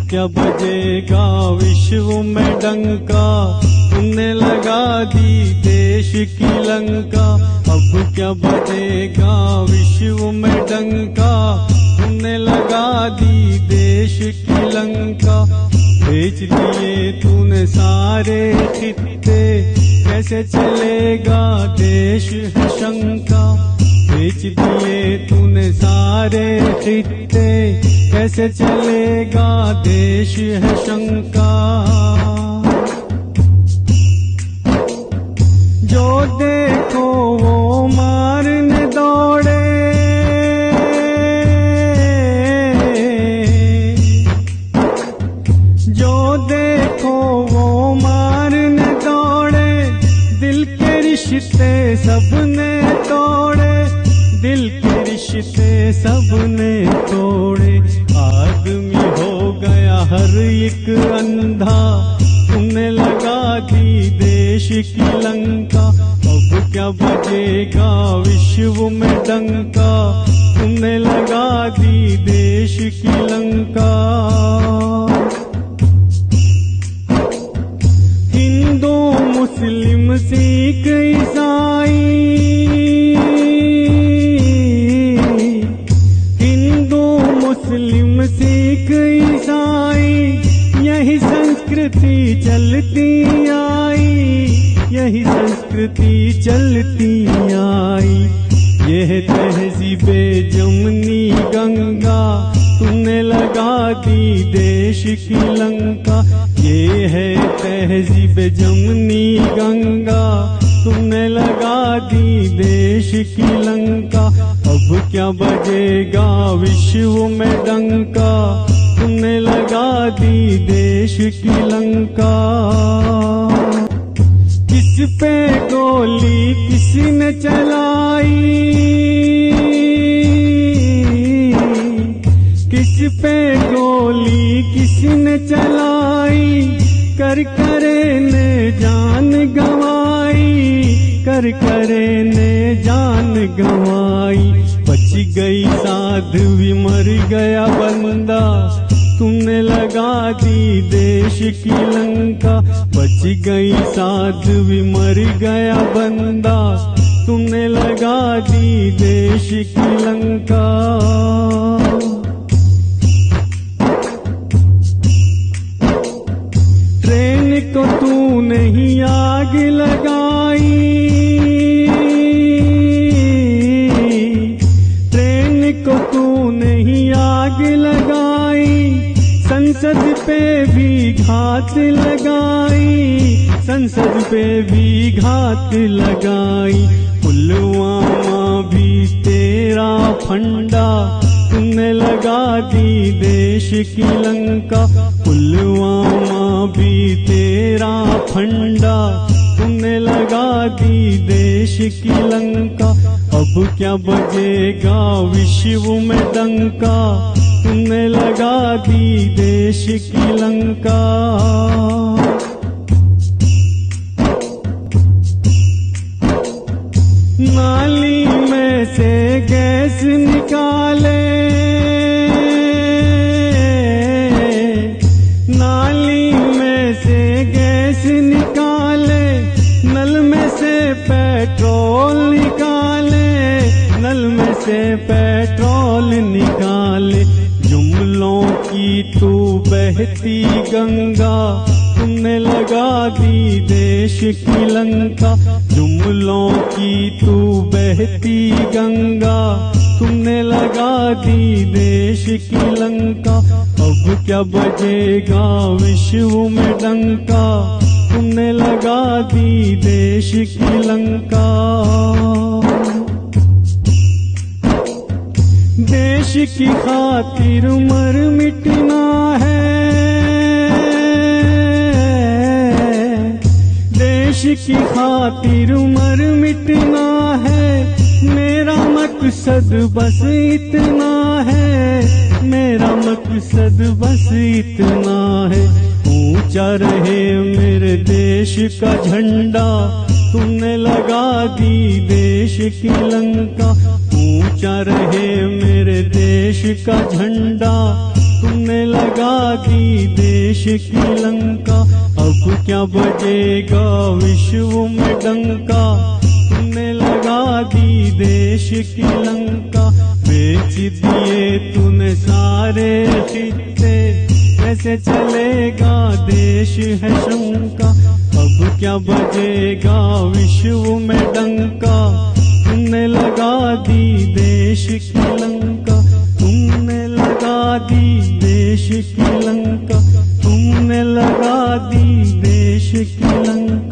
क्या बजेगा विश्व में डंका, तुमने लगा दी देश की लंका। अब क्या बजेगा विश्व में डंका, तुमने लगा दी देश की लंका। बेच दिए तूने सारे खित्ते, कैसे चलेगा देश है शंका। बेच दिए तूने सारे खित्ते, कैसे चलेगा देश है शंका। जो देखो वो मारने दौड़े, जो देखो वो मारने दौड़े। दिल के रिश्ते सबने तोड़े, दिल के रिश्ते सबने तोड़े। आदमी हो गया हर एक अंधा, तुमने लगा दी देश की लंका। अब क्या बजेगा विश्व में डंका, तुमने लगा दी देश की लंका। हिंदू मुस्लिम सिख ईसाई, हिंदू मुस्लिम सिख ईसाई, यही संस्कृति चलती आई, यही संस्कृति चलती आई। यह तहज़ीबे जमनी गंगा, तुमने लगा दी देश की लंका। ये है तहज़ीबे जमनी गंगा, तुमने लगा दी देश की लंका। अब क्या बजेगा विश्व में डंका, तुमने लगा दी देश की लंका। किस पे गोली किसी ने चलाई, किस पे गोली किसी ने चलाई। कर करे ने जान गंवाई, कर करे ने जान गंवाई। बच गई साध्वी मर गया बंदा, तुमने लगा दी देश की लंका। बच गई साध्वी मर गया बंदा, तुमने लगा दी देश की लंका। ट्रेन को तू नहीं आग लगाई, ट्रेन को तू नहीं आग लगाई। संसद पे भी घात लगाई, संसद पे भी घात लगाई। पुलवामा भी तेरा फंडा, तुमने लगा दी देश की लंका। पुलवामा भी तेरा फंडा, तुमने लगा दी देश की लंका। अब क्या बजेगा विश्व में डंका, तुमने लगा दी देश की लंका। नाली में से गैस निकाले, नाली में से गैस निकाले। नल में से पेट्रोल निकाले, नल में से पेट्रोल निकाले। जुमलों की तू बहती गंगा, तुमने लगा दी देश की लंका। जुमलों की तू बहती गंगा, तुमने लगा दी देश की लंका। अब क्या बजेगा विश्व में डंका, तुमने लगा दी देश की लंका। देश की खातिर मर मिटना है, देश की खातिर मर मिटना है। मेरा मकसद बस इतना है, मेरा मकसद बस इतना है। ऊंचा रहे मेरे देश का झंडा, तुमने लगा दी देश की लंका। ऊंचा रहे मेरे देश का झंडा, तुमने लगा दी देश की लंका। अब क्या बजेगा विश्व में डंका, तुमने लगा दी देश की लंका। बेच दिए तूने सारे खित्ते, कैसे चलेगा देश है शंका। अब क्या बजेगा विश्व में डंका, तुमने लगा दी देश की लंका। तुमने लगा दी देश की लंका, तुमने लगा दी देश की लंका।